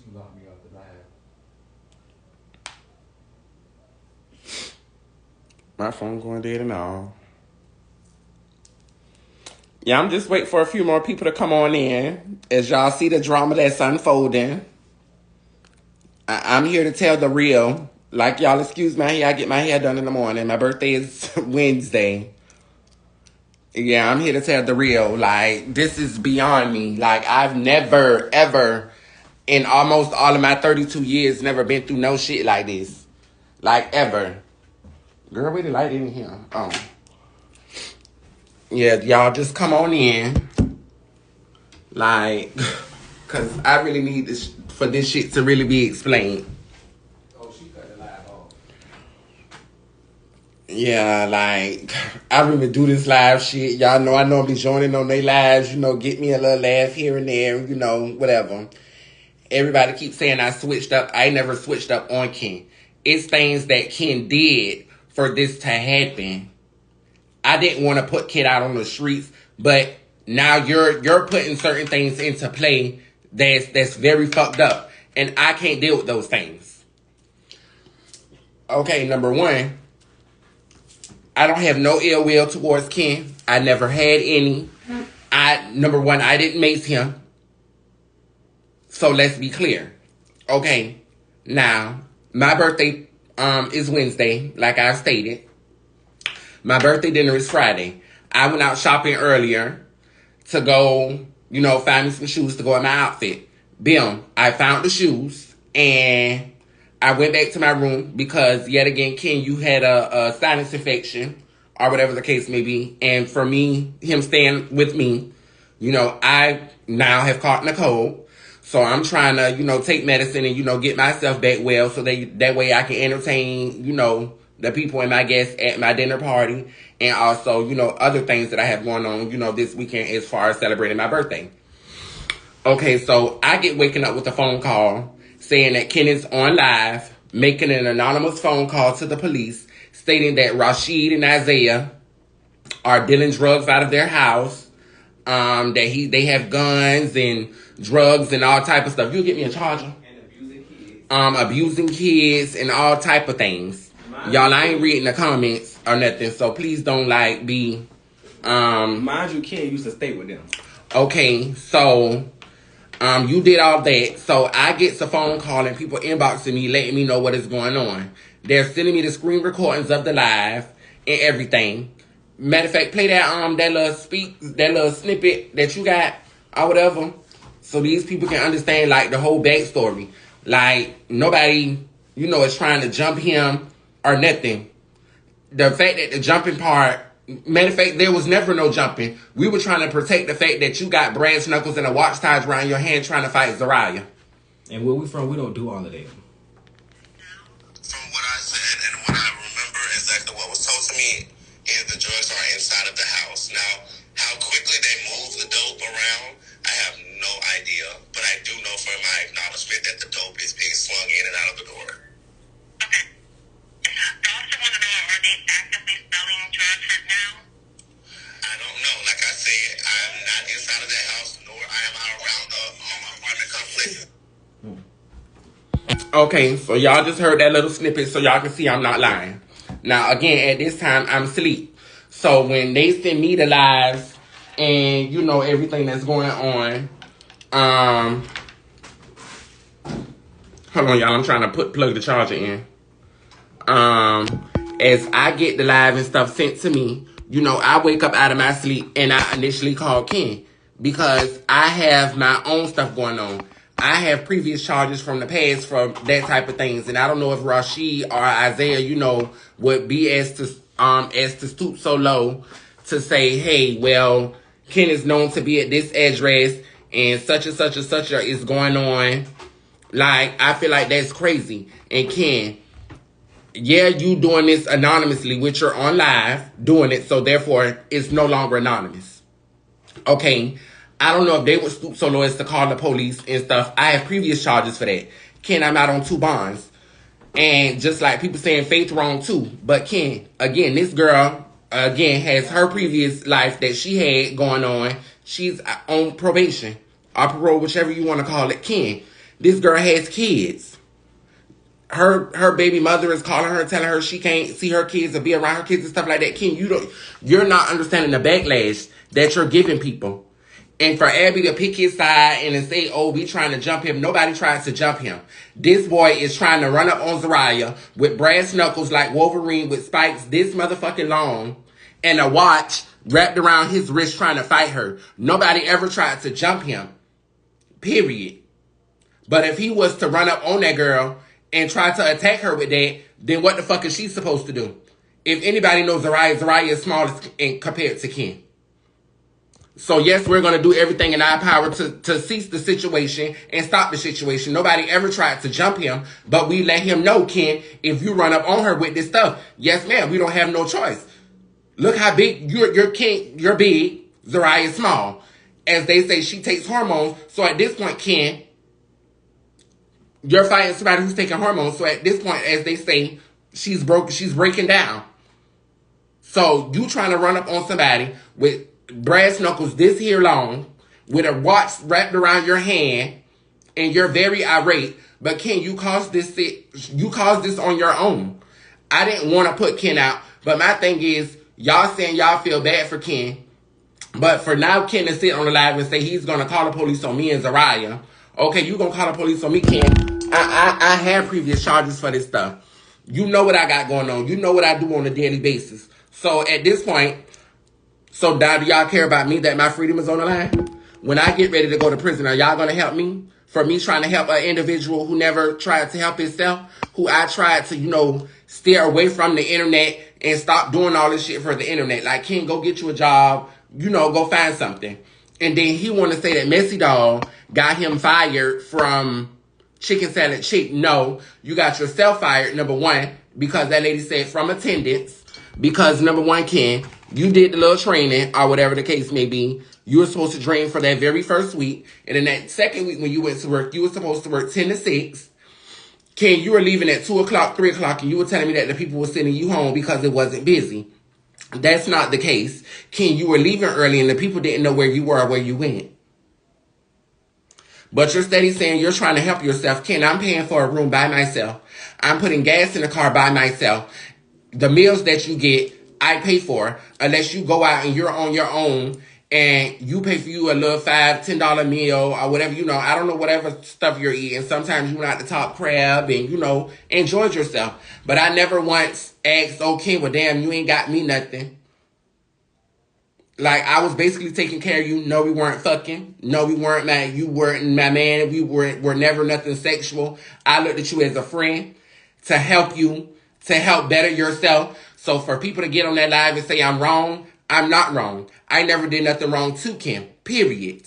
You locked me off the live. My phone going dead and all. Yeah, I'm just waiting for a few more people to come on in. As y'all see the drama that's unfolding, I'm here to tell the real. Like, y'all excuse my hair. I get my hair done in the morning. My birthday is Wednesday. Yeah, I'm here to tell the real. Like, this is beyond me. Like, I've never, ever, in almost all of my 32 years, never been through no shit like this. Like, ever. Girl, where the light in here? Oh. Yeah, y'all just come on in. Like, because I really need this for this shit to really be explained. Oh, she cut the live off. Yeah, like, I don't even do this live shit. Y'all know I normally joining on their lives, you know, get me a little laugh here and there, you know, whatever. Everybody keeps saying I switched up. I never switched up on Ken. It's things that Ken did for this to happen. I didn't want to put Ken out on the streets, but now you're putting certain things into play that's very fucked up. And I can't deal with those things. Okay, number one, I don't have no ill will towards Ken. I never had any. Number one, I didn't mace him. So let's be clear. Okay, now, my birthday is Wednesday, like I stated. My birthday dinner is Friday. I went out shopping earlier to go, you know, find me some shoes to go in my outfit. Boom, I found the shoes and I went back to my room because, yet again, Ken, you had a sinus infection or whatever the case may be. And for me, him staying with me, you know, I now have caught a cold. So I'm trying to, you know, take medicine and, you know, get myself back well so that way I can entertain, you know, the people and my guests at my dinner party. And also, you know, other things that I have going on, you know, this weekend as far as celebrating my birthday. Okay, so I get waking up with a phone call saying that Ken is on live, making an anonymous phone call to the police, stating that Rashid and Isaiah are dealing drugs out of their house, that they have guns and drugs and all type of stuff. You'll get me a charger. And abusing kids. Abusing kids and all type of things. Y'all, I ain't reading the comments or nothing, so please don't like be. Mind you, Ken used to stay with them. Okay, so you did all that. So I get a phone call and people inboxing me, letting me know what is going on. They're sending me the screen recordings of the live and everything. Matter of fact, play that that little snippet that you got or whatever, so these people can understand like the whole backstory. Like nobody, you know, is trying to jump him or nothing. The fact that the jumping part, matter of fact, there was never no jumping. We were trying to protect the fact that you got brass knuckles and a watch tied around your hand trying to fight Zariah. And where we from, we don't do all of that. From what I said and what I remember exactly what was told to me is the drugs are inside of the house. Now, how quickly they move the dope around, I have no idea. But I do know from my acknowledgement that the dope is being swung in and out of the door. Okay. I also want to know, are they actively selling drugs right now? I don't know. Like I said, I'm not inside of that house, nor I am around the apartment complex. Okay, so y'all just heard that little snippet so y'all can see I'm not lying. Now, again, at this time, I'm asleep. So when they send me the lives and, you know, everything that's going on, hold on, y'all, I'm trying to plug the charger in. As I get the live and stuff sent to me, you know, I wake up out of my sleep and I initially call Ken because I have my own stuff going on. I have previous charges from the past for that type of things, and I don't know if Rashid or Isaiah, you know, would be as to stoop so low to say, hey, well, Ken is known to be at this address and such is going on. Like, I feel like that's crazy. And Ken, yeah, you doing this anonymously, which you're on live doing it, so therefore it's no longer anonymous. Okay, I don't know if they would stoop so low as to call the police and stuff. I have previous charges for that. Ken, I'm out on 2 bonds. And just like people saying Faith wrong too. But Ken, again, this girl, again, has her previous life that she had going on. She's on probation or parole, whichever you want to call it. Ken, This girl has kids. Her baby mother is calling her, telling her she can't see her kids or be around her kids and stuff like that. Ken, you're not understanding the backlash that you're giving people. And for Abby to pick his side and to say, oh, we trying to jump him. Nobody tries to jump him. This boy is trying to run up on Zariah with brass knuckles like Wolverine with spikes this motherfucking long and a watch wrapped around his wrist trying to fight her. Nobody ever tried to jump him. Period. But if he was to run up on that girl and try to attack her with that, then what the fuck is she supposed to do? If anybody knows Zariah is small compared to Ken. So yes, we're going to do everything in our power to cease the situation and stop the situation. Nobody ever tried to jump him, but we let him know, Ken, if you run up on her with this stuff, yes ma'am, we don't have no choice. Look how big you're Ken, you're big, Zariah is small. As they say, she takes hormones. So at this point, Ken, you're fighting somebody who's taking hormones. So at this point, as they say, she's breaking down. So you trying to run up on somebody with brass knuckles this here long, with a watch wrapped around your hand, and you're very irate. But Ken, you caused this on your own. I didn't want to put Ken out, but my thing is, y'all saying y'all feel bad for Ken, but for now Ken to sit on the live and say he's gonna call the police on me and Zariah. Okay, you gonna call the police on me, Ken? I had previous charges for this stuff. You know what I got going on. You know what I do on a daily basis. So at this point, so now do y'all care about me, that my freedom is on the line? When I get ready to go to prison, are y'all going to help me? For me trying to help an individual who never tried to help himself, who I tried to, steer away from the internet and stop doing all this shit for the internet. Like, Ken, go get you a job, go find something. And then he want to say that Messy Dog got him fired from Chicken Salad Chick. No, you got yourself fired, number one, because that lady said from attendance. Because, number one, Ken, you did the little training or whatever the case may be. You were supposed to train for that very first week. And in that second week when you went to work, you were supposed to work 10 to 6. Ken, you were leaving at 2 o'clock, 3 o'clock, and you were telling me that the people were sending you home because it wasn't busy. That's not the case. Ken, you were leaving early and the people didn't know where you were or where you went. But you're steady saying you're trying to help yourself. Ken, I'm paying for a room by myself. I'm putting gas in the car by myself. The meals that you get, I pay for, unless you go out and you're on your own and you pay for you a little $5, $10 meal or whatever, I don't know, whatever stuff you're eating. Sometimes you went out to top crab and, enjoyed yourself. But I never once asked, okay, well, damn, you ain't got me nothing. Like, I was basically taking care of you. No, we weren't fucking. No, we weren't mad. You weren't my man. We were never nothing sexual. I looked at you as a friend to help you, to help better yourself. So for people to get on that live and say I'm wrong, I'm not wrong. I never did nothing wrong to Kim, period.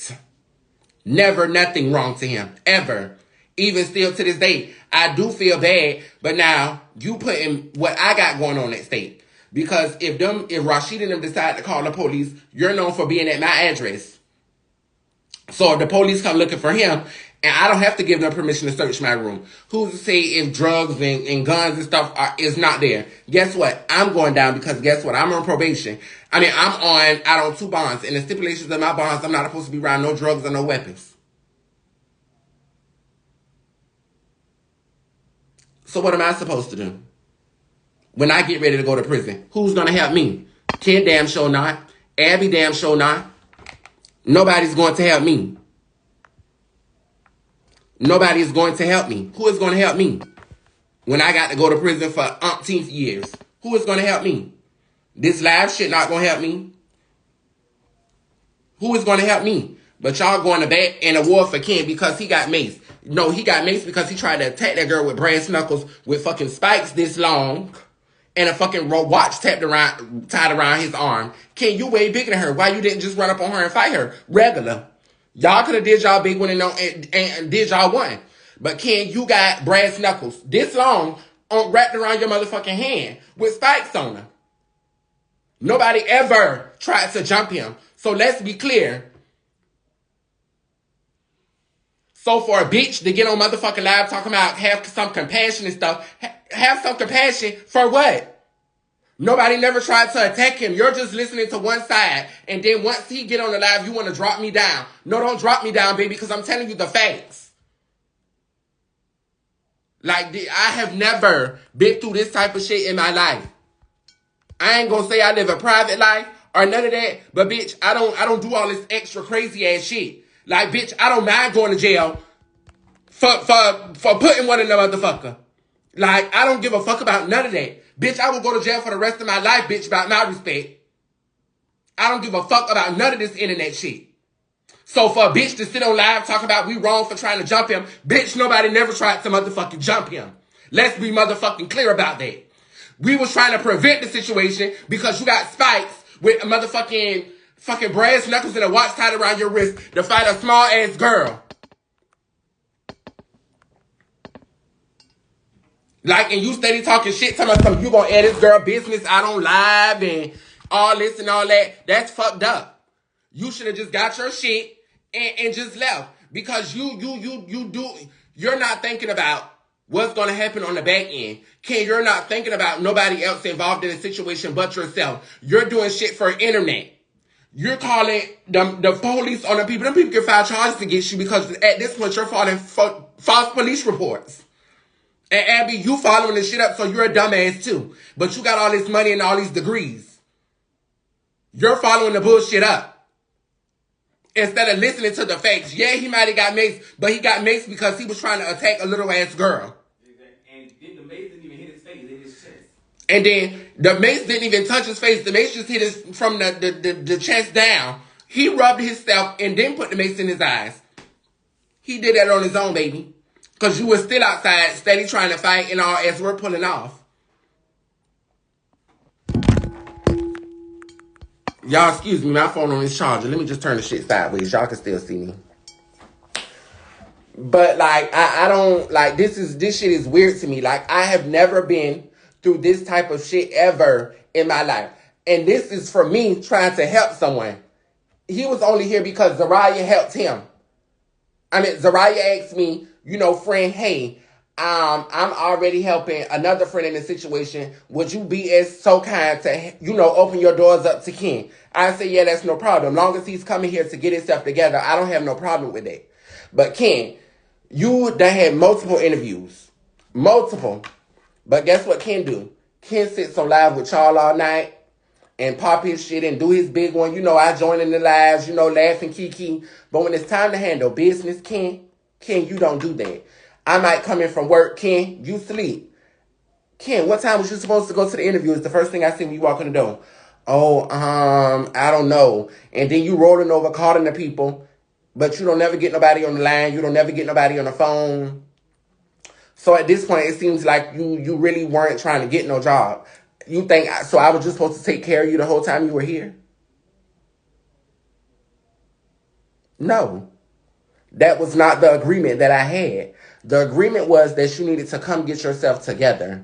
Never nothing wrong to him, ever. Even still to this day, I do feel bad, but now you putting what I got going on at stake. Because if Rashid and them decide to call the police, you're known for being at my address. So if the police come looking for him, and I don't have to give them permission to search my room. Who's to say if drugs and guns and stuff is not there? Guess what? I'm going down because guess what? I'm on probation. I'm out on 2 bonds. And the stipulations of my bonds, I'm not supposed to be around no drugs or no weapons. So what am I supposed to do? When I get ready to go to prison, who's going to help me? Ken damn sure not. Abby damn sure not. Nobody's going to help me. Nobody is going to help me. Who is going to help me? When I got to go to prison for umpteenth years. Who is going to help me? This live shit not going to help me. Who is going to help me? But y'all going to bat in a war for Ken because he got maced. No, he got maced because he tried to attack that girl with brass knuckles with fucking spikes this long and a fucking watch tied around his arm. Ken, you way bigger than her. Why you didn't just run up on her and fight her? Regular. Y'all could have did y'all big one and did y'all one. But Ken, you got brass knuckles this long wrapped around your motherfucking hand with spikes on them. Nobody ever tried to jump him. So let's be clear. So for a bitch to get on motherfucking live talking about have some compassion and stuff, have some compassion for what? Nobody never tried to attack him. You're just listening to one side. And then once he get on the live, you want to drop me down. No, don't drop me down, baby, because I'm telling you the facts. Like, I have never been through this type of shit in my life. I ain't gonna say I live a private life or none of that, but bitch, I don't do all this extra crazy ass shit. Like, bitch, I don't mind going to jail for putting one in the motherfucker. Like, I don't give a fuck about none of that. Bitch, I will go to jail for the rest of my life, bitch, about my respect. I don't give a fuck about none of this internet shit. So for a bitch to sit on live talk about we wrong for trying to jump him, bitch, nobody never tried to motherfucking jump him. Let's be motherfucking clear about that. We was trying to prevent the situation because you got spikes with a motherfucking fucking brass knuckles and a watch tied around your wrist to fight a small ass girl. Like, and you steady talking shit, telling us something, you gonna add this girl business out on live and all this and all that. That's fucked up. You should have just got your shit and just left. Because you're not thinking about what's gonna happen on the back end. You're not thinking about nobody else involved in the situation but yourself. You're doing shit for internet. You're calling the police on the people. Them people can file charges against you because at this point you're filing false police reports. And Abby, you following this shit up, so you're a dumbass too. But you got all this money and all these degrees. You're following the bullshit up. Instead of listening to the facts. Yeah, he might have got maced, but he got maced because he was trying to attack a little ass girl. And the mace didn't even hit his face, it hit his chest. And then the mace didn't even touch his face. The mace just hit his from the chest down. He rubbed himself and then put the mace in his eyes. He did that on his own, baby. Because you were still outside, steady trying to fight and all as we're pulling off. Y'all, excuse me, my phone on this charger. Let me just turn the shit sideways. Y'all can still see me. But, like, I don't, like, this shit is weird to me. Like, I have never been through this type of shit ever in my life. And this is for me trying to help someone. He was only here because Zariah helped him. I mean, Zariah asked me, friend, hey, I'm already helping another friend in this situation. Would you be as so kind to, open your doors up to Ken? I said, yeah, that's no problem. Long as he's coming here to get himself together, I don't have no problem with that. But Ken, you done had multiple interviews. Multiple. But guess what Ken do? Ken sits on live with y'all all night and pop his shit and do his big one. I join in the lives, laughing kiki. But when it's time to handle business, Ken, you don't do that. I might come in from work, Ken, you sleep. Ken, what time was you supposed to go to the interview? It's the first thing I see when you walk in the door. Oh, I don't know. And then you rolling over, calling the people, but you don't never get nobody on the line. You don't never get nobody on the phone. So at this point, it seems like you really weren't trying to get no job. You think, so I was just supposed to take care of you the whole time you were here? No. That was not the agreement that I had. The agreement was that you needed to come get yourself together.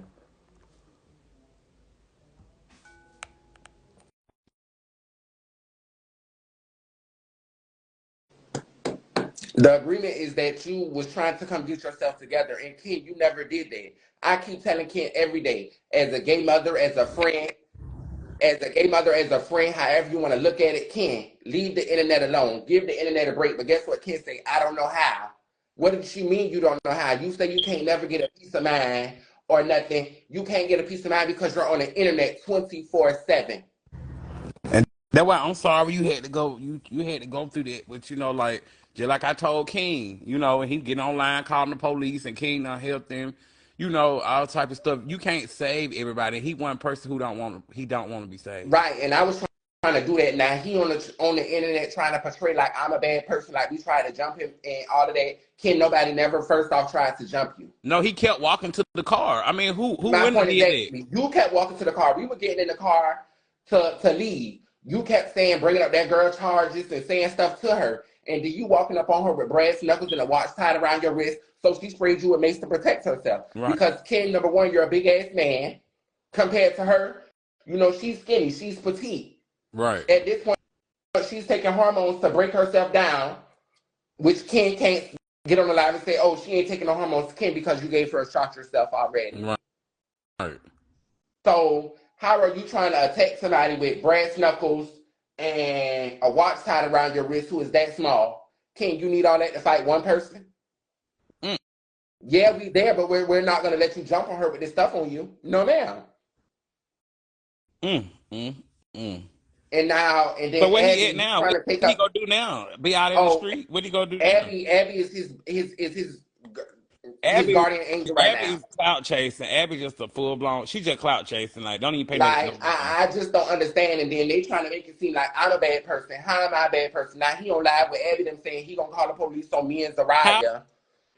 The agreement is that you was trying to come get yourself together. And Ken, you never did that. I keep telling Ken every day, as a gay mother, as a friend, however you want to look at it, Ken, leave the internet alone. Give the internet a break. But guess what Ken say? I don't know how. What did she mean you don't know how? You say you can't never get a peace of mind or nothing. You can't get a peace of mind because you're on the internet 24/7. And that's why I'm sorry you had to go. You had to go through that, but like just like I told King, and he get online calling the police, and King done help them, all type of stuff. You can't save everybody. He one person who don't want to be saved. Right, and I was trying to do that. Now he on the internet trying to portray like I'm a bad person, like we tried to jump him and all of that. Ken, nobody never first off tried to jump you. No, he kept walking to the car. I mean, who My wouldn't point have is did that you kept walking to the car. We were getting in the car to leave. You kept bringing up that girl charges and saying stuff to her. And then you walking up on her with brass knuckles and a watch tied around your wrist. So she sprayed you with mace to protect herself. Right. Because Ken, number one, you're a big ass man compared to her. She's skinny. She's petite. Right. At this point, she's taking hormones to break herself down, which Ken can't get on the live and say, oh, she ain't taking no hormones, Ken, because you gave her a shot yourself already. Right. So how are you trying to attack somebody with brass knuckles and a watch tied around your wrist who is that small? Ken, you need all that to fight one person? Yeah, we there, but we're not gonna let you jump on her with this stuff on you. No, ma'am. Mm, mm, mm. And So then where he Abby, at he's now? trying What to pick he up. gonna do now? Be out in the Oh, street? What he gonna do now? Abby is his Abby, guardian angel right Abby now. is clout chasing. Abby just a full blown. She just clout chasing. Like, don't even pay no Like mind. I just don't understand. And then they trying to make it seem like I'm a bad person. How am I a bad person? Now he on live with Abby them saying he gonna call the police on me and How Zariah.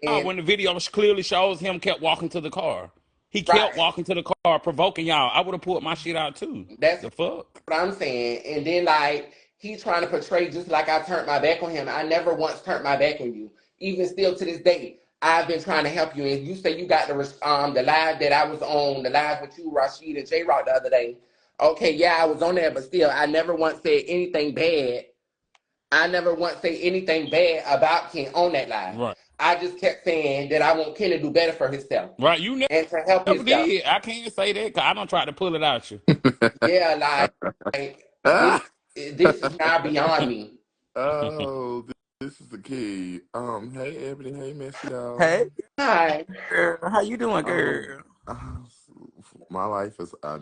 And when the video clearly shows him kept walking to the car. He kept right, walking to the car, provoking y'all. I would have pulled my shit out too. that's The fuck? what I'm saying. And then like he's trying to portray just like I turned my back on him. I never once turned my back on you. Even still to this day, I've been trying to help you. And you say you got the live that I was on, the live with you, Rashid and J Rock the other day. Okay, yeah, I was on there, but still, I never once said anything bad. I never once say anything bad about Ken on that live. Right. I just kept saying that I want Ken to do better for himself Right. You and to help never himself. did. I can't say that because I don't try to pull it out you. Yeah, like this is now beyond me. Oh, this is the key. Hey Ebony, hey Miss y'all. Hey, Hi. girl. How you doing, Um, girl? uh, my life is I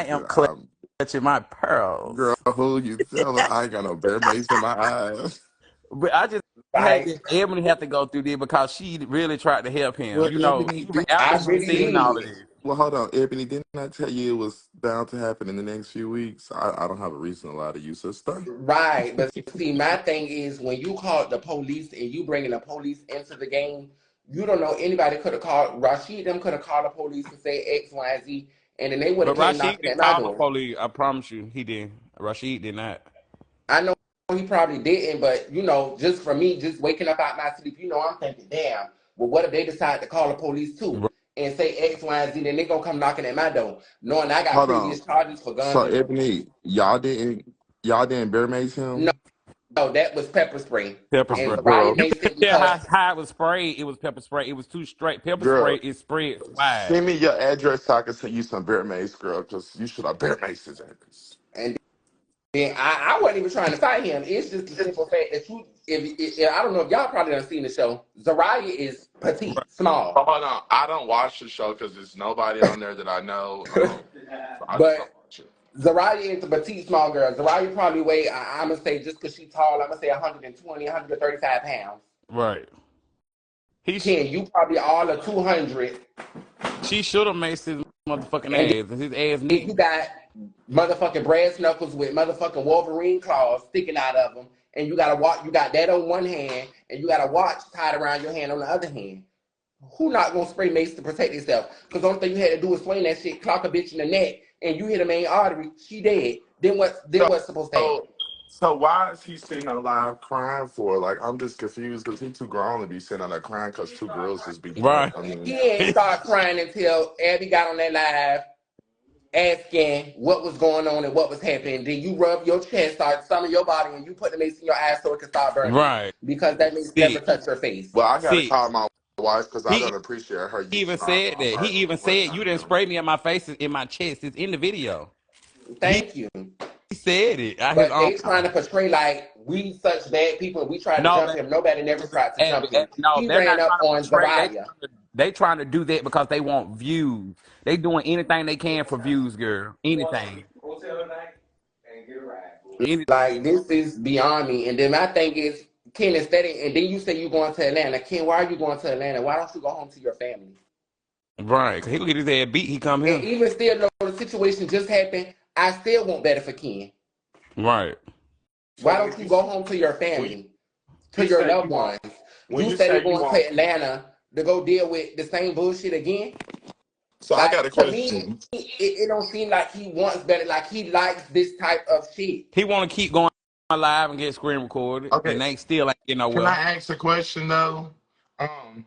am amazing. clutching my Girl, pearls. who you telling? I ain't got no bear mace in my eyes. But I just had Like to, Ebony have to go through this because she really tried to help him. Well, You know, Ebony even did. after I she really seen all of did. this. Well, hold on, Ebony. Didn't I tell you it was bound to happen in the next few weeks? I don't have a reason to lie to you, sister. Right. But see, my thing is when you call the police and you bringing the police into the game, you don't know anybody could have called Rashid them could have called the police and say X, Y, and Z, and then they would But have came Rashid knocking didn't at my call no door. police. I promise you, he didn't. Rashid did not. I know he probably didn't, but just for me, just waking up out my sleep, I'm thinking, damn, well, what if they decide to call the police too and say X, Y, and Z, then they gonna come knocking at my door, knowing I got Hold on. previous charges for So guns and Ebony, y'all didn't bear mace him? no, that was pepper spray. Pepper spray. And Girl, Zariah You makes can it tell because how it was sprayed. It was pepper spray. It was too straight. Pepper spray girl, is spread wide. send me your address so I can send you some bear mace, girl, because you should have bear mace his ass. and then I wasn't even trying to fight him. It's just the simple fact that if I don't know if y'all probably done seen the show. Zariah is Right. petite, Oh, small, hold on. I don't watch the show because there's nobody on there that I know. So I just don't but watch it. Zariah is a petite, small girl. Zariah probably weigh, I'm going to say, just because she's tall, I'm going to say 120, 135 pounds. Right. Ken, you probably all are 200. She should have made his motherfucking And ass. And his ass then you neat. got motherfucking brass knuckles with motherfucking Wolverine claws sticking out of them. And you got that on one hand, and you got a watch tied around your hand on the other hand. Who not gonna spray mace to protect yourself? Because the only thing you had to do was swing that shit, clock a bitch in the neck, and you hit a main artery, she dead. Then what? Then So, what's supposed to happen? so why is he sitting on live crying for? Like, I'm just confused because he's too grown to be sitting on there crying because two girls just beat him up. Right. I mean, He ain't start crying until Abby got on that live asking what was going on and what was happening. Then you rub your chest, start some of your body, and you put the mace in your eyes so it can start burning. Right. Because that mace never Sick. touched her face. well, I got to Sick. call my wife because I He don't appreciate her even using said that. He our even money said, on you didn't him. spray me in my face, in my chest. It's in the video. He Thank you. said it out his But own they trying mouth. to portray like we such bad people and we tried to No, jump him. Nobody never tried to jump him. no, He they're ran not up trying to on portray. Zariah. They trying to do that because they want views. They doing anything they can for views, girl. Anything. Hotel tonight and get a ride. Like Anything. this is beyond me. And then my thing is, Ken, instead of, and then you say you going to Atlanta. Ken, why are you going to Atlanta? Why don't you go home to your family? Right. 'Cause he gonna get his ass beat. He come And here. even still, though the situation just happened, I still want better for Ken. Right. Why So don't you go home to your when family, to you your say loved you want, ones? when You you said you're say you going want, to Atlanta to go deal with the same bullshit again. so I got a Like to me, question. it don't seem like he wants better. Like he likes this type of shit. He want to keep going live and get screen recorded, Okay, and they still ain't get can nowhere. I ask a question though? Um,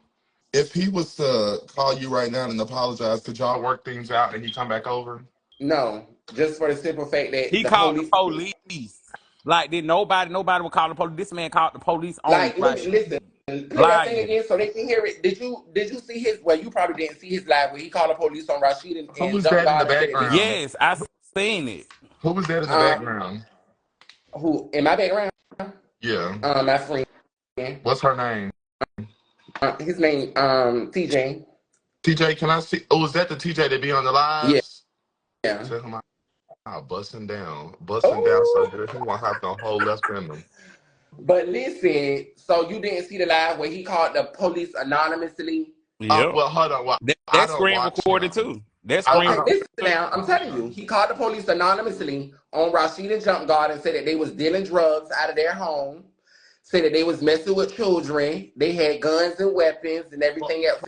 if he was to call you right now and apologize, could y'all work things out and he come back over? No, just for the simple fact that He the called the police, police. Like did nobody would call the police. This man called the police on like, Rashid. listen, play that thing Lying. again so they can hear it. Did you see his? Well, you probably didn't see his live where he called the police on Rashid Who and was jumped that in the guard and said that they, background? Yes, I seen it. Who was that in the um, background? who in my background, Yeah. my friend, What's her name? His name, TJ. TJ, can I see? Oh, is that the TJ that be on the Yeah. lives? Yeah. Tell him I'll busting down so Oh, good he won't have no hole left in him. but listen. So you didn't see the live where he called the police anonymously? Yep. Well, hold on. Well, I That don't screen watch recorded him. too. That I screen Okay, don't. listen now. I'm telling you, he called the police anonymously on Rashida Jump Guard and said that they was dealing drugs out of their home. Said that they was messing with children. They had guns and weapons and Well, everything else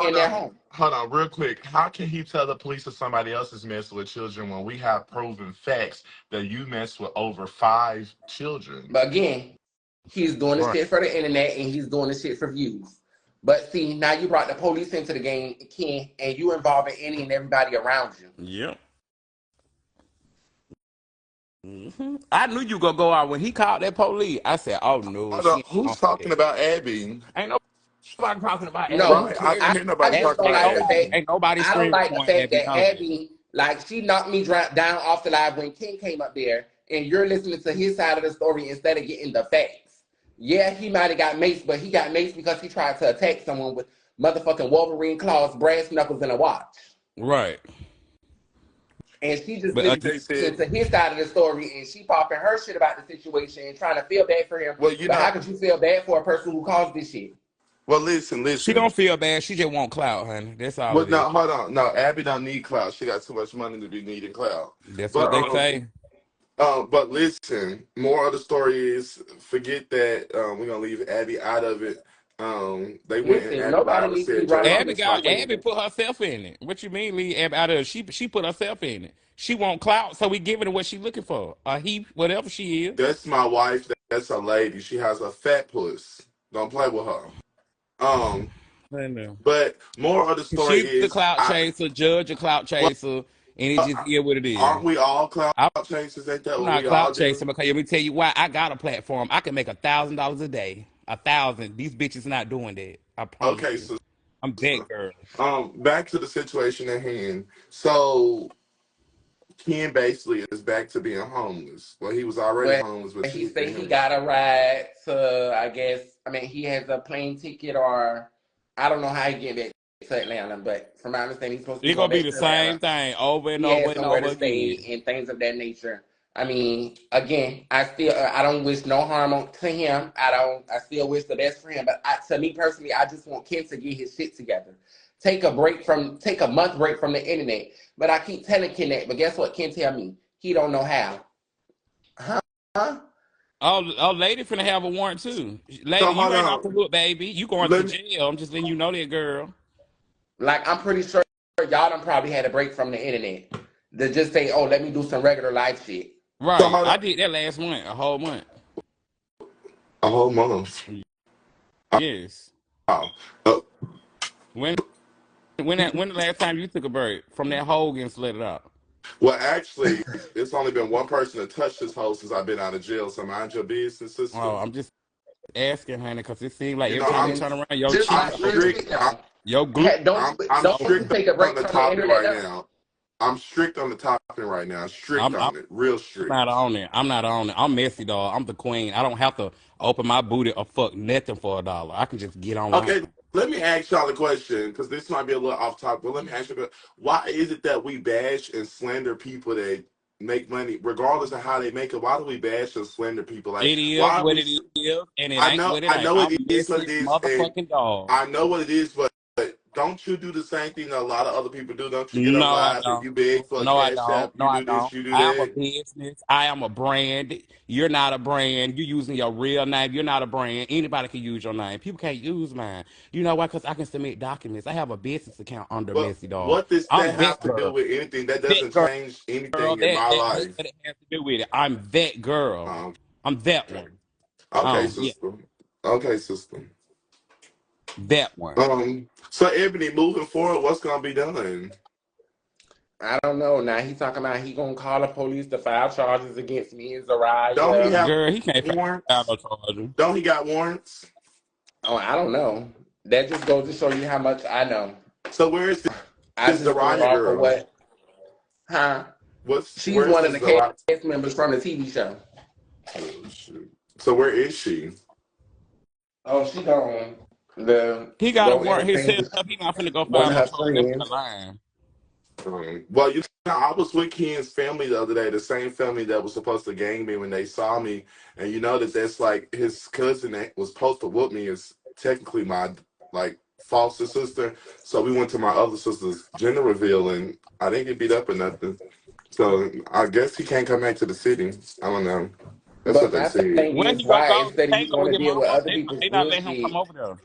in their home. hold on, real quick. How can he tell the police that somebody else is messing with children when we have proven facts that you mess with over 5 children? But again, he's doing the right. shit for the internet and he's doing the shit for views. But see, now you brought the police into the game, Ken, and you involving any and everybody around you. Yep. I knew you gonna go out when he called that police. I said, "Oh no, Hold on, she ain't who's on for talking that." about Abby? Ain't nobody talking about Abby. No, Right, Who I cares? didn't hear nobody I just talking don't about Ain't like the nobody, fact. Abby. ain't nobody I don't screaming like the on fact Abby. that None of that. Abby, like, she knocked me down off the live when Ken came up there, and you're listening to his side of the story instead of getting the facts. Yeah, he might have got maced, but he got maced because he tried to attack someone with motherfucking Wolverine claws, brass knuckles, and a watch. Right. And she just But listening TJ said, to his side of the story, and she popping her shit about the situation and trying to feel bad for him. well, But how could you feel bad for a person who caused this shit? well, listen, she listen. don't feel bad. She just want clout, honey. That's all Well, it is. no, hold on. No, Abby don't need clout. She got too much money to be needing clout. That's what But they say. but listen, more of the story is forget that we're gonna leave Abby out of it. They went and Listen, Abby lied. nobody I needs to be said running Jalen from Abby the was talking. situation. Abby put herself in it. What you mean, leave Abby out of it? She put herself in it. She want clout, so we giving her what she looking for. Whatever she is. That's my wife. That's a lady. She has a fat puss. Don't play with her. Um, I know. but more of the story She's the is, clout chaser, judge a clout well, chaser, and it just is what it is. aren't we all clout I'm chasers? Ain't that what not we all clout do? chasing because let me tell you why. I got a platform. I can make $1,000 a day. 1,000. These bitches not doing that. I promise Okay, you. sister. I'm that girl. Back to the situation at hand. So Ken basically is back to being homeless. Well, he was already Well, homeless, but he she say he got a ride to, I guess, I mean, he has a plane ticket or I don't know how he get back to Atlanta, but from my understanding, he's supposed to be It's going gonna be back the to Atlanta. same thing over and He over has and somewhere over to stay again. and things of that nature. I mean, again, I don't wish no harm to him. I still wish the best for him. But to me personally, I just want Ken to get his shit together. Take a month break from the internet. But I keep telling Ken that. But guess what? Ken tell me he don't know how. Huh? Oh, lady finna have a warrant too. So Lady, you hold ain't off the on. hook, baby. You going to Let me. jail. I'm just letting you know that, girl. Like I'm pretty sure y'all done probably had a break from the internet to just say, "Oh, let me do some regular life shit." So Right. hold I on. did that last month, a whole month. A whole month. Yes. Wow. Uh, When when the last time you took a break from that hole getting slid out? well, actually, it's only been one person to touch this hole since I've been out of jail. So mind your business, sister. Oh, I'm just asking, honey, because it seems like You every know, time you I'm turn around, your Just cheeks I'm like real open, quick strict. now. your glute I'm Don't open. you strict take a on break the from the topic internet right now? now. I'm strict on the topic right now. Strict I'm on it. Real not strict. on it. I'm not on it. I'm messy, dog. I'm the queen. I don't have to open my booty or fuck nothing for $1. I can just get online. Okay, let me ask y'all a question because this might be a little off topic, but let me ask you: why is it that we bash and slander people that make money, regardless of how they make it? Why do we bash and slander people? Like, It is why are what we? it is, and it ain't what it I ain't. know I'm it is what messy it as a is, and motherfucking dog. I know what it is, but don't you do the same thing that a lot of other people do? Don't you get on No, I live and don't. you beg for a No, I cash don't. app? No, You I do don't. this, you do I am a that. business. I am a brand. You're not a brand. You're using your real name. You're not a brand. Anybody can use your name. People can't use mine. You know why? Because I can submit documents. I have a business account under But Messy Dog. what does I'm that that have to do girl. with anything? That That doesn't girl. change Girl, anything in that my that's life. what it has to do with it. I'm that girl. Um, I'm that one. okay, Yeah, sister. Okay, sister. that one. So Ebony, moving forward, what's gonna be done? I don't know. Now he talking about he gonna call the police to file charges against me and Don't he Zariah. have Girl, he can't find warrants? no charger. Don't he got warrants? Oh, I don't know. That just goes to show you how much I know. So where's I this just go Zariah off of girl? what, huh? She's Where's one of this the Zariah? cast members from the TV show. Oh, shoot. So where is she? Oh, she gone. The He gotta go work entertain himself. He not finna go one find of no her trouble left in the friends. line. Well, I was with Ken's family the other day, the same family that was supposed to gang me when they saw me, and you know that's like his cousin that was supposed to whoop me is technically my like foster sister. So we went to my other sister's gender reveal, and I didn't get beat up or nothing. So I guess he can't come back to the city. I don't know. That's what But they my said. thing Where is, he gonna why go? He instead of can't you go want with to his deal with mama. other people's They not letting him come bullshit? over there.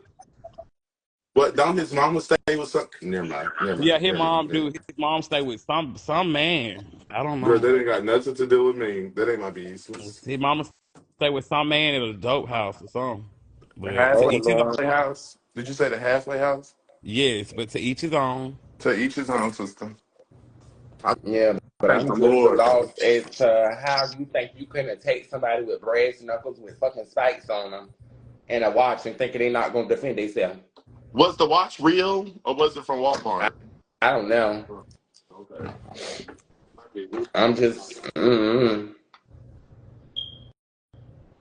But don't his mama stay with some? Never mind. Never Yeah, mind. his Never mind. mom Never do. mind. His mom stay with some man. I don't Girl, know. that ain't got nothing to do with me. That ain't my business. His mama stay with some man at a dope house or something. The But to Oh halfway each his own. Lord. house? Did you say the halfway house? Yes, but to each his own. To each his own, sister. I Yeah, but thank I'm the just Lord. lost as to how you think you couldn't take somebody with brass knuckles with fucking spikes on them and a watch and thinking they're not gonna defend themselves. Was the watch real or was it from I, Walmart? I don't know. Okay. I'm just,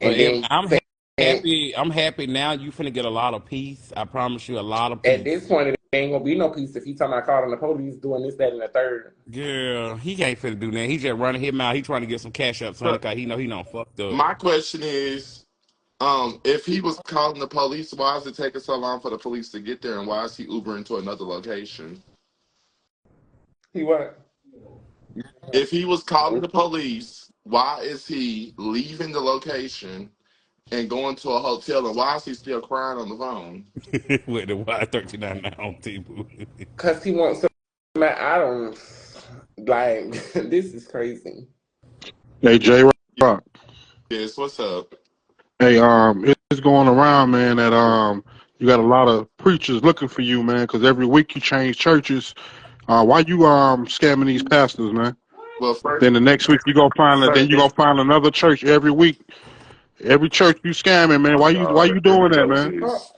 But and then I'm saying, happy. I'm happy now. You finna get a lot of peace. I promise you, a lot of at peace. this point, it ain't gonna be no peace if he talking about calling the police, doing this, that, and the third. Girl, he ain't finna do that. He just running him out. He trying to get some cash up, son, So because he know he done fucked up. my question is, if he was calling the police, why is it taking so long for the police to get there, and why is he Ubering to another location? He what? If he was calling the police, why is he leaving the location and going to a hotel, and why is he still crying on the phone? With the Y39 on T-Boo. Cause he wants to. Man, I don't like. This is crazy. Hey, J Rock. Yes, what's up? Hey, it's going around, man, that you got a lot of preachers looking for you, man, because every week you change churches. Why you scamming these pastors, man? Well, first, Then the next week you go find then you go first, find another church every week. Every church you scamming, man. my Why God, you here we doing that, go, man? Oh, sis.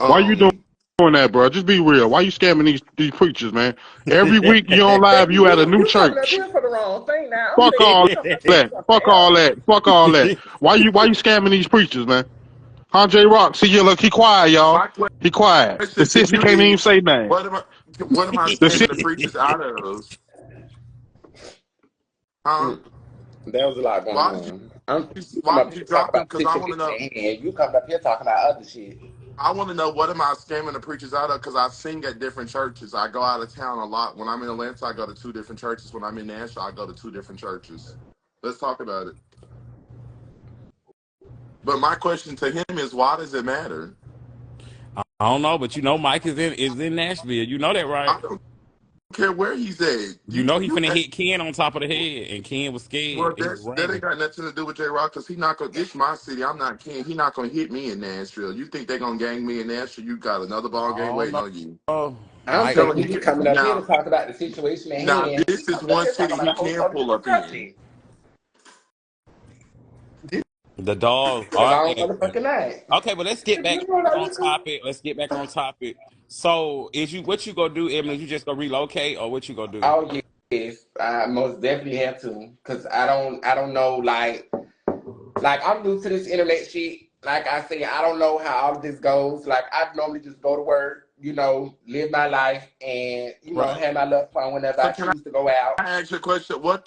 Why you Um, doing that, bro? Just be real. Why you scamming these preachers, man? Every week you on live, baby, you at a new you coming up church. here for the wrong thing now. I'm Fuck thinking all you coming up here for that. something Fuck all else. that. Fuck all that. Why you scamming these preachers, man? J Rock, see you look, he quiet, y'all. my He quiet. The question to sissy you can't even is, say nothing. what am I The scamming the preachers out of? Huh? Mm, there was a lot going Why did on. You come why up did here you to talk drop him? about the Because I want to situation know. at hand. You coming up here talking about other shit. I want to know what am I scamming the preachers out of? Because I sing at different churches. I go out of town a lot. When I'm in Atlanta, I go to two different churches. When I'm in Nashville, I go to two different churches. Let's talk about it. But my question to him is, why does it matter? I don't know, but you know Mike is in Nashville. You know that, right? I don't care where he's at. You know he finna hit Ken on top of the head, and Ken was Well, scared. He was that ain't running. got nothing to do with J Rock because he not gonna. This my city. I'm not king. He not gonna hit me in Nashville. You think they gonna gang me in Nashville? You got another ball game Oh waiting no, on you. I'm I'm Mike. telling thinking he you coming up here to now. talk about the situation at Now hand. He this is coming up one here talking city about he a whole can other pull different up in. subject. The dogs A are long acting. motherfucking night. Okay, but let's get back You know what I on just come? topic. Let's get back on topic. So, is you what you gonna do, Emily? You just gonna relocate, or what you gonna do? Oh yes, I most definitely have to, cause I don't know, like I'm new to this internet shit. Like I say, I don't know how all of this goes. Like I normally just go to work, live my life, and Right. have my little fun whenever So I can choose to go out. I ask you a question? What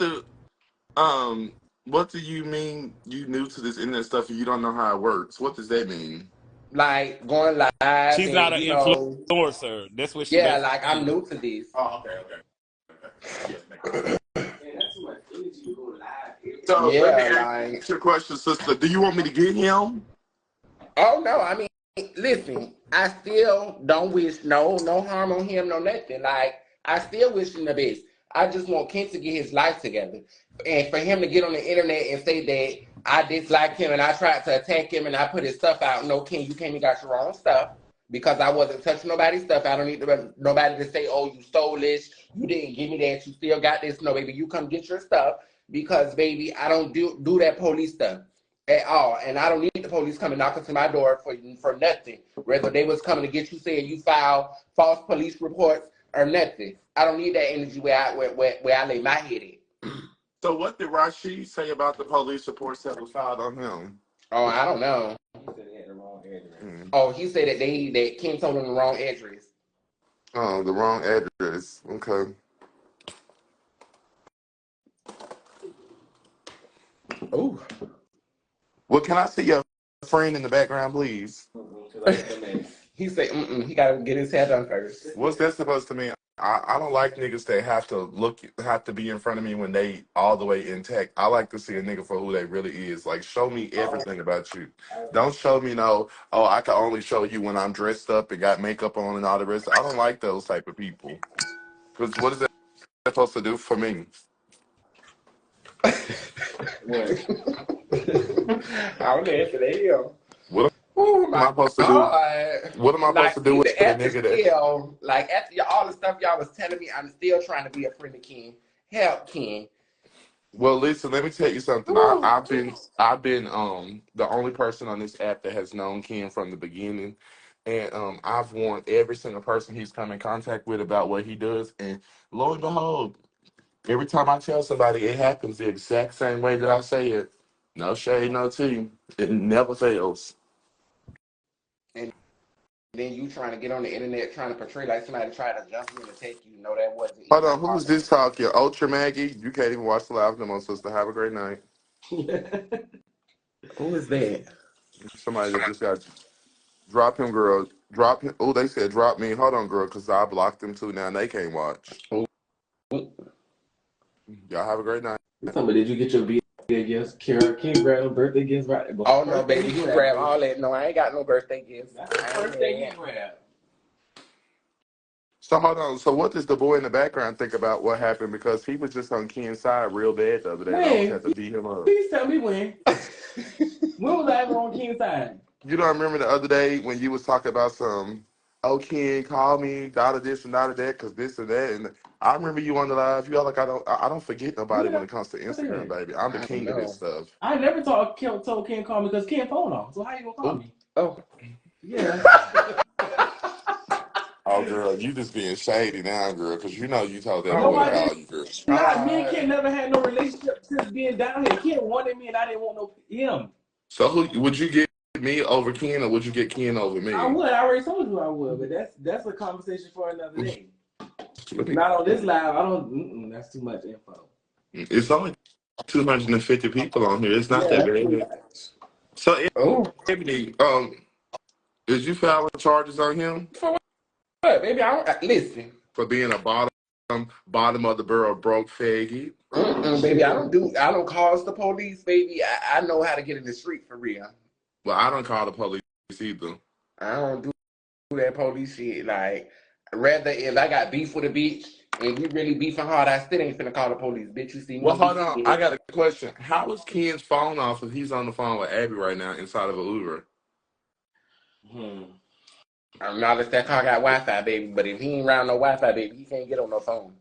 do you mean you new to this internet stuff and you don't know how it works? What does that mean? Like going live She's not and an influencer. That's what she yeah, basically like I'm saying. new to this. Oh, okay. Yes, Man, that's too much energy to go live. so let me Yeah, ask like you a question, sister. Do you want me to get him? oh no, I mean, listen, I still don't wish no harm on him, no nothing. Like I still wish him the best. I just want Kent to get his life together, and for him to get on the internet and say that I disliked him and I tried to attack him and I put his stuff out. No, Ken, you came and got your own stuff because I wasn't touching nobody's stuff. I don't need nobody to say, "Oh, you stole this. You didn't give me that. You still got this." No, baby, you come get your stuff because, baby, I don't do that police stuff at all. And I don't need the police coming knocking to my door for nothing. Whether they was coming to get you saying you filed false police reports or nothing. I don't need that energy where I lay my head at. So what did Rashid say about the police reports that was filed on him? Oh, I don't know. He said he had the wrong address. Oh, he said that Kim told him the wrong address. Oh, the wrong address. Okay. Ooh. Well, can I see your friend in the background, please? He said, he gotta get his hair done first. What's that supposed to mean? I don't like niggas that have to be in front of me when they all the way intact. I like to see a nigga for who they really is. Like, show me everything about you. Don't show me I can only show you when I'm dressed up and got makeup on and all the rest. I don't like those type of people. Because what is that supposed to do for me? What? I'm there today. What Oh am I my supposed to do? God. What am I supposed Like, to do with a after nigga that? still, like, after all the stuff y'all was telling me, I'm still trying to be a friend of Ken. Help, Ken. Well, listen, let me tell you something. Ooh. I've been the only person on this app that has known Ken from the beginning. And I've warned every single person he's come in contact with about what he does. And lo and behold, every time I tell somebody it happens the exact same way that I say it. No shade, no tea. It never fails. And then you trying to get on the internet trying to portray like somebody tried to jump you and attack you. No, that wasn't Hold even on, who's this talking? Ultra Maggie? You can't even watch the live no more, sister. Have a great night. Who is that? Somebody that just got drop him, girl. Drop him. Oh, they said drop me. Hold on, girl, because I blocked them too now and they can't watch. Ooh. Y'all have a great night. Somebody, did you get your birthday gifts? Kara King grabbed her birthday gifts right. Oh no, baby, you grab all that. No, I ain't got no birthday gifts. That's the first thing you grab. So hold on. So what does the boy in the background think about what happened? Because he was just on Ken's side real bad the other day. And I almost Man, had to beat him up. please tell me when. When was I ever on King's side? You don't remember the other day when you was talking about some, oh, Ken, call me, dot of this and dot of that, because this and that. And I remember you on the live. You all like, I don't forget When nobody did when it comes to I say Instagram, that? baby. I'm the I don't king of this know. stuff. I never told Ken call me because Ken phone off. So how you gonna call Ooh. me? Oh. Yeah. Oh, girl, you just being shady now, girl, because you know you told that Oh boy No, to I my did call you, girl. not. Me and God. Ken never had no relationship since being down here. Ken wanted me and I didn't want no him. So who would you get me over Ken or would you get Ken over I me? would. I already told you I would, but that's a conversation for another day. Let me- Not on this live. I don't. That's too much info. It's only 250 people on here. It's not Yeah, that that's too bad. much. So, Oh. Ebony, is you filing charges on him For what, baby? I don't listen. for being a bottom of the barrel broke faggot? Baby, I don't cause the police, baby. I know how to get in the street for real. Well, I don't call the police either. I don't do that police shit. Like, rather if I got beef with a bitch and we really beefing hard, I still ain't finna call the police. Bitch, you see me Well, on hold on. I BC. got a question. How is Ken's phone off if he's on the phone with Abby right now inside of an Uber? I'm not if that car got Wi-Fi, baby. But if he ain't around no Wi-Fi, baby, he can't get on no phone.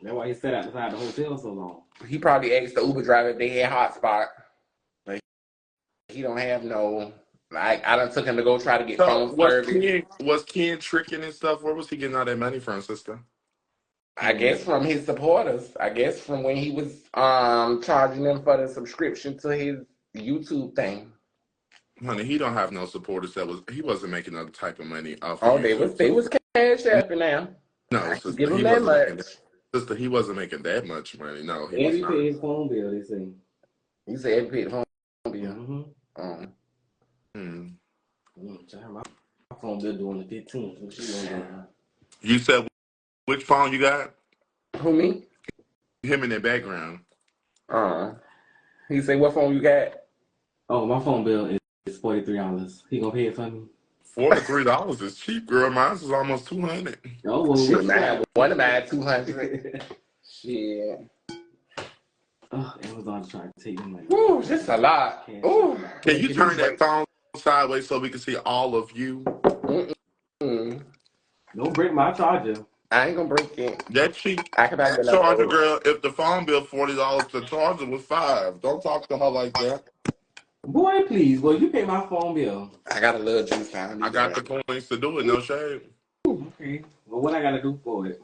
That's why he sat outside the hotel so long. He probably asked the Uber driver if they had hotspot. But he don't have no. Like, I done took him to go try to get So phone service. Was Ken tricking and stuff? Where was he getting all that money from, sister? I guess from his supporters. I guess from when he was charging them for the subscription to his YouTube thing. Honey, he don't have no supporters. He wasn't making that type of money off of Oh, YouTube. they was cash apping now. No, I can sister, give him he that wasn't making much. that. Sister, he wasn't making that much money. No, he And was he not. paid his phone bill, they say. You said every phone bill. Mm-hmm. Hmm. My phone bill doing the 15th. What she gonna do? You said which phone you got? Who, me? Him in the background. He said, what phone you got? Oh, my phone bill is $43. He gonna pay it for me? $43 is cheap, girl. Mine is almost $200. Oh, well, Shit, which man. one? One of mine, 200. Shit. Oh, Amazon's trying to take me money. Woo, just a lot. Ooh. Can you turn that phone sideways so we can see all of you? Mm-mm. Don't break my charger. I ain't gonna break it. That cheap I can buy the charger, leftovers. girl. If the phone bill $40, the charger was $5. Don't talk to her like that. Boy, please. Well, you pay my phone bill. I got a little juice down. I got the points to do it. No shade. Okay. Well, what I gotta do for it?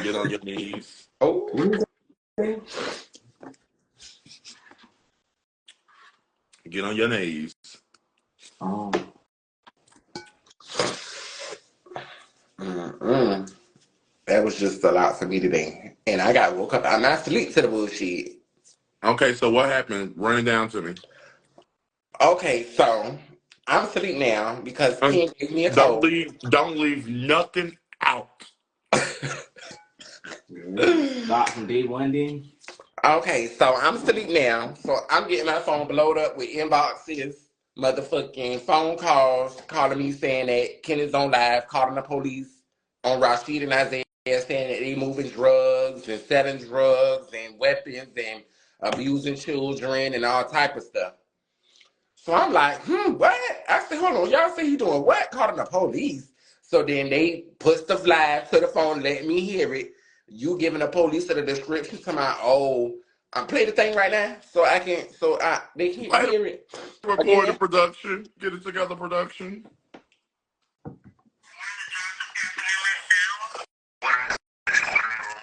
Get on your knees. Oh. Get on your knees. Oh. was just a lot for me today. And I got woke up out my sleep to the bullshit. Okay, so what happened? Run it down to me. Okay, so I'm asleep now because Um, Ken gave me a don't code. leave nothing out. Start from day one then. Okay, so I'm asleep now. So I'm getting my phone blowed up with inboxes, motherfucking phone calls calling me saying that Ken is on live, calling the police on Rashid and Isaiah saying that they moving drugs and selling drugs and weapons and abusing children and all type of stuff. So I'm like, what? I said, hold on, y'all say you doing what? Calling the police. So then they put stuff live to the phone, let me hear it. You giving the police the description to my I'm play the thing right now so I can they can Wait, hear it recorded again. production. Get it together, production. What I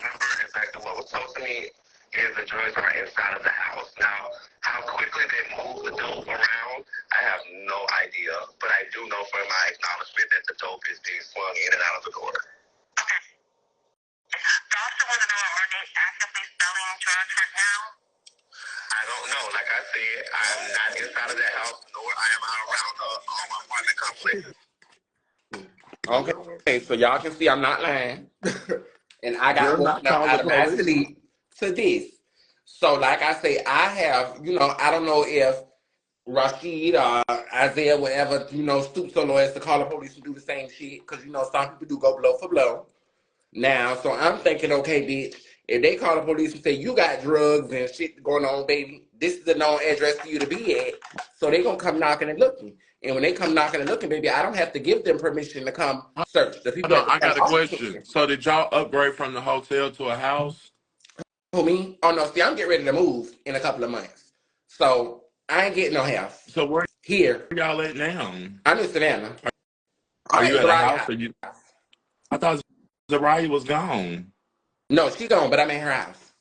remember exactly what was told to me is the drugs are inside of the house. Now, how quickly they move the dope around, I have no idea. But I do know from my acknowledgement that the dope is being swung in and out of the door. Okay. I also want to know, are they actively selling drugs right now? I don't know. Like I said, I am not inside of that house, nor I am around all my apartment complexes. Okay, so y'all can see I'm not lying. And I got You're woken not up calling out the of my police. sleep to this. So like I say, I have, I don't know if Rashid or Isaiah would ever, stoop so low as to call the police and do the same shit. Because, some people do go blow for blow. Now, so I'm thinking, okay, bitch, if they call the police and say, you got drugs and shit going on, baby, this is the known address for you to be at. So they going to come knocking and looking. And when they come knocking and looking, baby, I don't have to give them permission to come search. The people Hold on, at the I front got a office question. can. So did y'all upgrade from the hotel to a house? Who, me? Oh, no, see, I'm getting ready to move in a couple of months. So I ain't getting no house. So where Here, y'all at now? I'm in Savannah. Are I'm you at at a Zariah house house. or you? I thought Zariah was gone. No, she gone, but I'm at her house.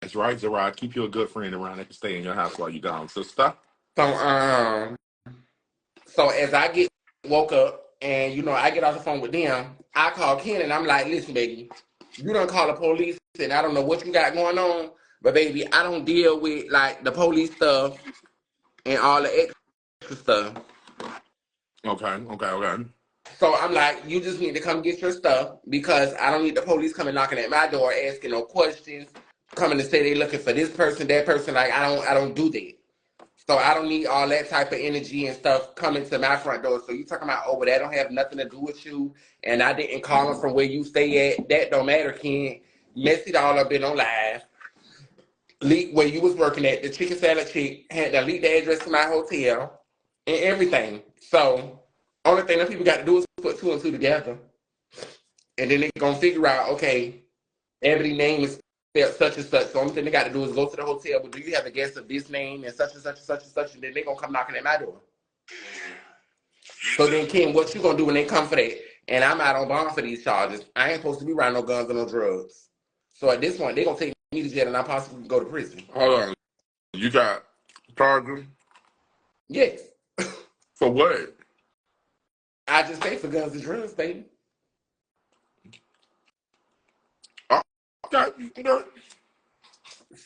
That's right, Zariah. Keep you a good friend around that can stay in your house while you gone, sister. So, so as I get woke up and I get off the phone with them, I call Ken and I'm like, listen, baby, you don't call the police and I don't know what you got going on, but baby, I don't deal with like the police stuff and all the extra stuff. Okay. So I'm like, you just need to come get your stuff because I don't need the police coming knocking at my door asking no questions, coming to say they looking for this person, that person. Like I don't do that. So I don't need all that type of energy and stuff coming to my front door. So you talking about, oh, but that don't have nothing to do with you, and I didn't call them from where you stay at. That don't matter, Ken. Messy doll have been on live. Leak where you was working at. The chicken salad chick had to leak the address to my hotel and everything. So only thing that people got to do is put two and two together, and then they gonna figure out, okay, Ebony name is spelled such and such. So only thing they got to do is go to the hotel. But do you have a guess of this name and such and such and such and such? And then they gonna come knocking at my door. So then, Ken, what you gonna do when they come for that? And I'm out on bond for these charges. I ain't supposed to be riding no guns or no drugs. So at this point, they gonna take me to jail and I possibly go to prison. Hold on. You got charges Yes, for what? I just pay for guns and drugs, baby. Oh, okay.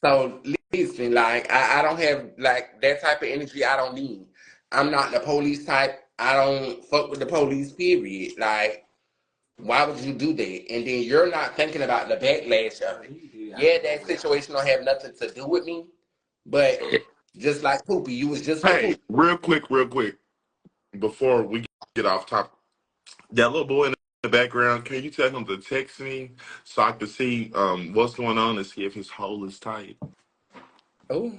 So listen, like I don't have like that type of energy. I don't need. I'm not the police type. I don't fuck with the police. Period. Like, why would you do that? And then you're not thinking about the backlash of it. Yeah, that situation don't have nothing to do with me, but just like Poopy, you was just with Hey, Poopy. real quick, before we get off topic, that little boy in the background, can you tell him to text me so I can see what's going on and see if his hole is tight? Oh,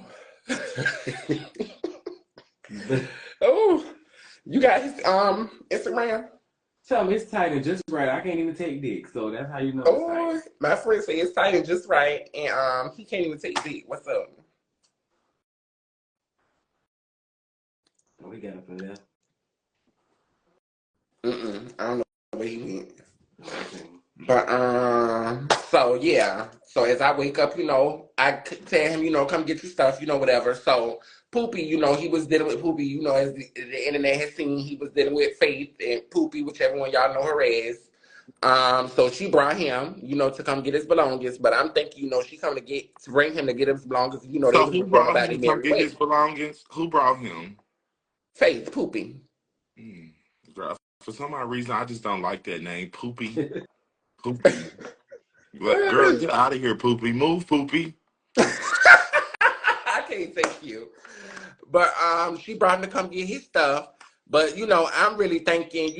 oh, you got his Instagram. Tell me it's tight and just right. I can't even take dick, so that's how you know it's tight. Oh, my friend said it's tight and just right, and he can't even take dick. What's up? Oh, we got up in there. I don't know where he went. Okay. But so yeah. So as I wake up, I tell him, come get your stuff, whatever. So Poopy, he was dealing with Poopy, as the internet has seen, he was dealing with Faith and Poopy, whichever one y'all know her as. So she brought him, to come get his belongings. But I'm thinking, she come to bring him to get his belongings. They So was who going brought about him their to come merry get his way. belongings? Who brought him? Faith, pooping. Hmm. Girl, for some odd reason, I just don't like that name, Poopy. Poopy. But girl, get out of here, Poopy. Move, Poopy. I can't take you. But she brought him to come get his stuff. But I'm really thinking,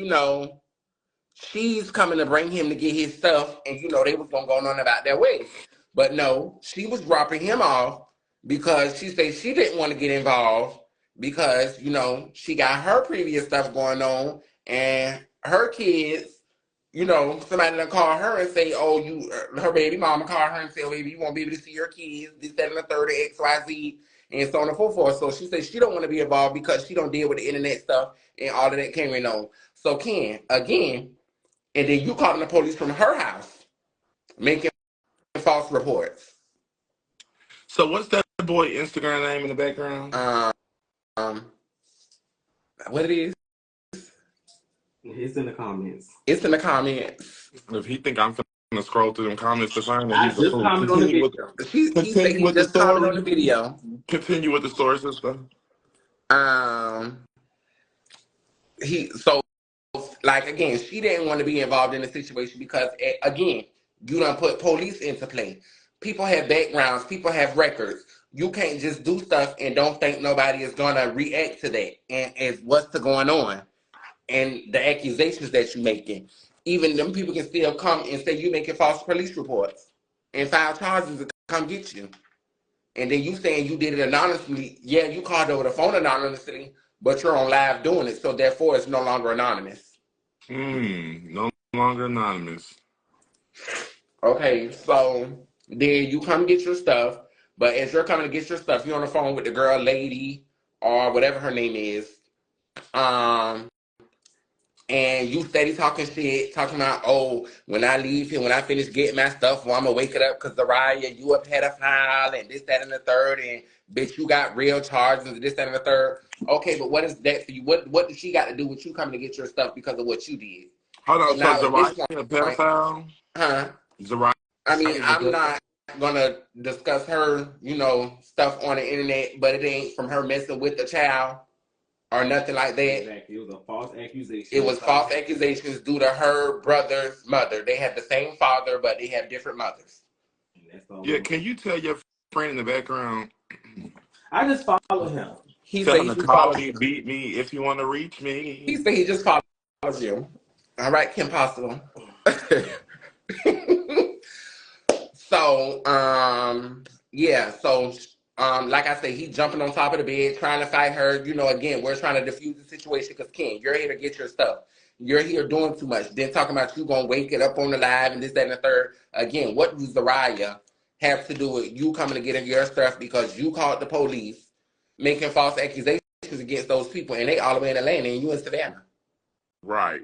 she's coming to bring him to get his stuff, and they was gonna go on about their way. But no, she was dropping him off because she said she didn't want to get involved because she got her previous stuff going on and her kids. Somebody done call her and say, "Oh, her baby mama call her and say, oh, baby, you won't be able to see your kids, this, that, and the third, X, Y, Z, and so on and so forth." So she said she don't want to be involved because she don't deal with the internet stuff and all of that came on. So Ken, again, and then you calling the police from her house, making false reports. So what's that boy Instagram name in the background? Um, what it is? It's in the comments. It's in the comments. If he think I'm finna scroll through them comments to find that I he's a just fool. commented on the video. He said he The just commented on the story. video. Continue with the story, sister. Um, so like again, she didn't want to be involved in the situation because again, you don't put police into play. People have backgrounds, people have records. You can't just do stuff and don't think nobody is gonna react to that and as what's going on and the accusations that you're making. Even them people can still come and say you making false police reports and file charges to come get you. And then you saying you did it anonymously. Yeah, you called over the phone anonymously, but you're on live doing it, so therefore it's no longer anonymous. No longer anonymous. Okay, so then you come get your stuff, but as you're coming to get your stuff, you're on the phone with the girl, lady, or whatever her name is. Um, and you steady talking shit, talking about, oh, when I leave here, when I finish getting my stuff, well, I'm gonna wake it up because Zariah, you a pedophile and this, that, and the third, and bitch, you got real charges and this, that, and the third. Okay, but what is that for you? What does she got to do with you coming to get your stuff because of what you did? Hold So on, so now at this Zariah a point, pedophile? huh? Zariah I mean, is a I'm pedophile? not gonna discuss her, stuff on the internet, but it ain't from her messing with the child or nothing like that. Exactly. It was a false accusation. It was false accusations due to her brother's mother. They have the same father, but they have different mothers. Yeah, can you tell your friend in the background? I just follow him. He Tell said him he to just call follows me, you. beat me if you want to reach He me. said he just follows you. All right, Kim Possible. So, yeah. So, like I said, he jumping on top of the bed, trying to fight her. Again, we're trying to diffuse the situation because Ken, you're here to get your stuff. You're here doing too much. Then talking about you gonna wake it up on the live and this, that, and the third. Again, what does Zariah have to do with you coming to get your stuff because you called the police, making false accusations against those people, and they all the way in Atlanta and you in Savannah. Right.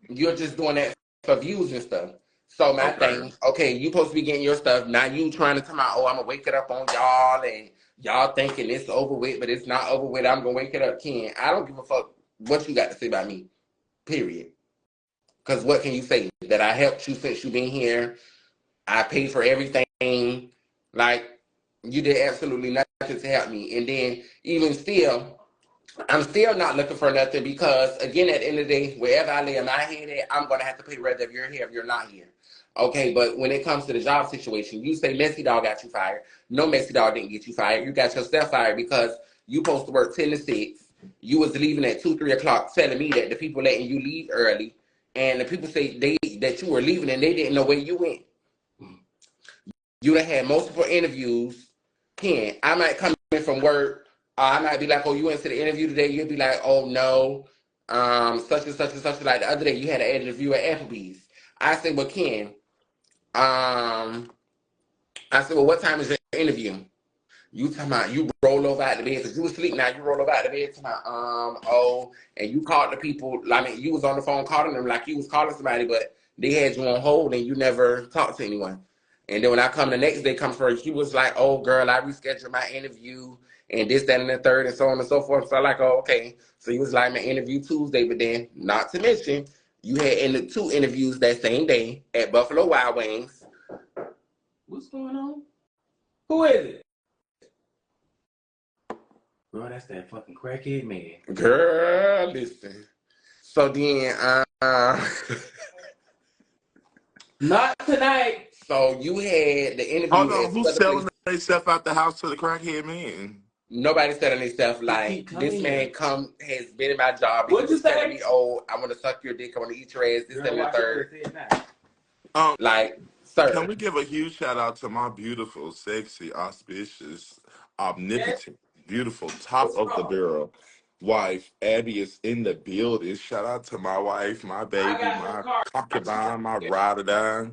You're just doing that for views and stuff. So my Okay. thing, okay, you supposed to be getting your stuff. Now you trying to tell me, oh, I'm gonna wake it up on y'all and y'all thinking it's over with, but it's not over with. I'm gonna wake it up, Ken. I don't give a fuck what you got to say about me. Period. Because what can you say? That I helped you since you been here. I paid for everything. Like you did absolutely nothing to help me. And then even still, I'm still not looking for nothing because, again, at the end of the day, wherever I lay my head at, I'm going to have to pay whether if you're here, if you're not here. Okay, but when it comes to the job situation, you say Messy Dog got you fired. No, Messy Dog didn't get you fired. You got yourself fired because you supposed to work 10 to 6. You was leaving at 2, 3 o'clock telling me that the people letting you leave early. And the people say that you were leaving and they didn't know where you went. You done had multiple interviews. Ken, I might come in from work. I might be like, oh, you went to the interview today. You'll be like, oh, no. Such and such and such. Like the other day, you had an interview at Applebee's. I said, well, Ken, I said, well, what time is your interview? You talking about you roll over out the bed because you was asleep now. You roll over out the bed talking about, and you called the people. I mean, you was on the phone calling them like you was calling somebody, but they had you on hold and you never talked to anyone. And then when I come the next day, come first, he was like, oh, girl, I rescheduled my interview and this, that, and the third, and so on and so forth. So I'm like, oh, okay. So he was like, my interview Tuesday, but then not to mention, You had two interviews that same day at Buffalo Wild Wings. What's going on? Who is it? Bro, that's that fucking crackhead man. Girl, listen. So then, Not tonight. so you had the interview Hold at on, two who's other places. selling themselves out the house to the crackhead man? Nobody's telling themselves like keep coming this here. man has been in my job. What'd He you was telling say? me, "Oh, I want to suck your dick. I want to eat your ass." This Girl, and the watch third. your ass Um, Like, can sir, we give a huge shout out to my beautiful, sexy, auspicious, omnipotent, beautiful, top What's of the wrong? barrel wife? Abby is in the building. Shout out to my wife, my I baby, got some my cards. concubine, my ride or die.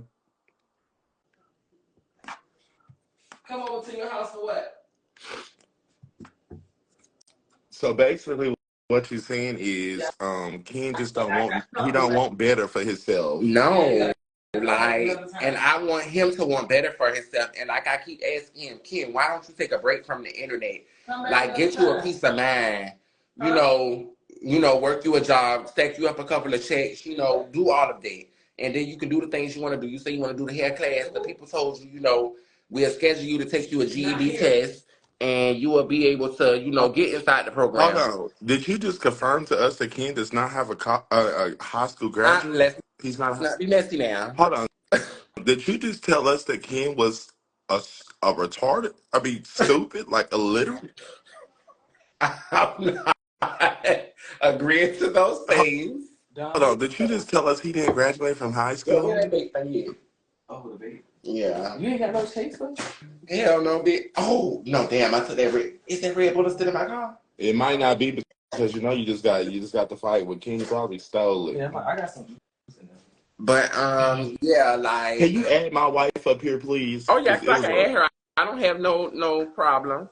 Come over to your house for what? So basically, what you're saying Yeah, is, Ken just I got he don't something. want better for himself. no. Like, Like, and I want him to want better for himself. And like I keep asking him, Ken, why don't you take a break from the internet? Like, get you a peace of mind. Work you a job, stack you up a couple of checks. Do all of that, and then you can do the things you want to do. You say you want to do the hair class. The people told you, we'll schedule you to take you a GED test, and you will be able to, get inside the Hold program. on, did you just confirm to us that Ken does not have a high school graduate? Let's He's not. not be messy now. Hold on. Did you just tell us that Ken was a retarded? I mean, stupid, like illiterate? I'm not agreeing to those things. Hold on. Did you just tell us he didn't graduate from high Yo, where school? that bait thing is? oh, the baby. Yeah. You ain't got no taste for it? Hell no, bitch. Oh, no, damn, I took that red. Is that red bullet still in my car? It might not be because you just got the fight with Ken. Probably stole it. Yeah, I got some juice in there. But, yeah, Can like, you add my wife up here, please? oh, yeah, It's 'cause I can add Israel. her. I don't have no problem.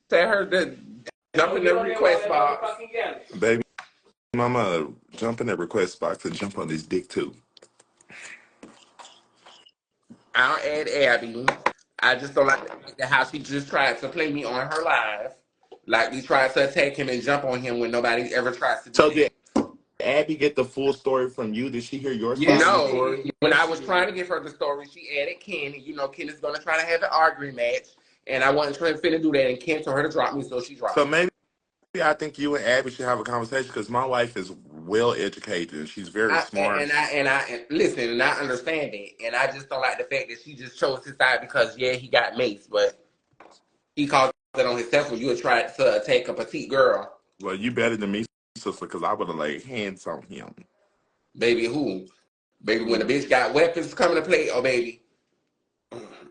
Tell her to jump in the request box. Baby mama, jump in that request box and jump on this dick too. I'll add Abby. I just don't like how she just tried to play me on her live. Like, we tried to attack him and jump on him when nobody ever tries to do So that. did Abby get the full story from you? Did she hear your side Yes, of the she No, story? did. when Yes, I she was did. trying to give her the story, she added Ken. Ken is going to try to have an arguing match, and I wasn't trying to do that. And Ken told her to drop me, so she dropped So me. maybe I think you and Abby should have a conversation because my wife is well educated and she's very smart. And listen, and I understand it, and I just don't like the fact that she just chose his side because he got maced, but he called it on himself when you had tried to attack a petite girl. Well, you better than me, sister, because I would have laid hands on him. Baby, who? Baby, when a bitch got weapons coming to play, oh baby,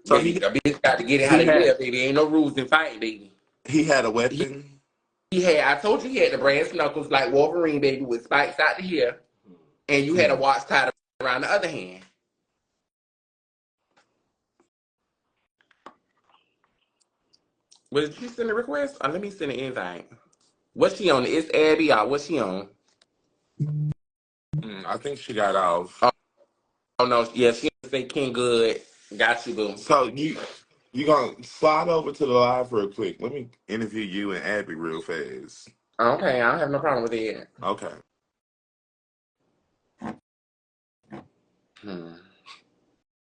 So baby, a bitch got to get it how he they had live, baby. Ain't no rules in fighting, baby. he had a He, weapon. he had, I told you he had the brass knuckles like Wolverine, baby, with spikes out the here, and you had a Hmm. watch tied around the other hand. Was she send a request? Let me send an invite. What's she on? It's Abby or what's she on? I think she got off. Oh no, yeah, she say King Good. Got you, boo. So you gonna slide over to the live real quick. Let me interview you and Abby real fast. Okay, I don't have no problem with it. Okay.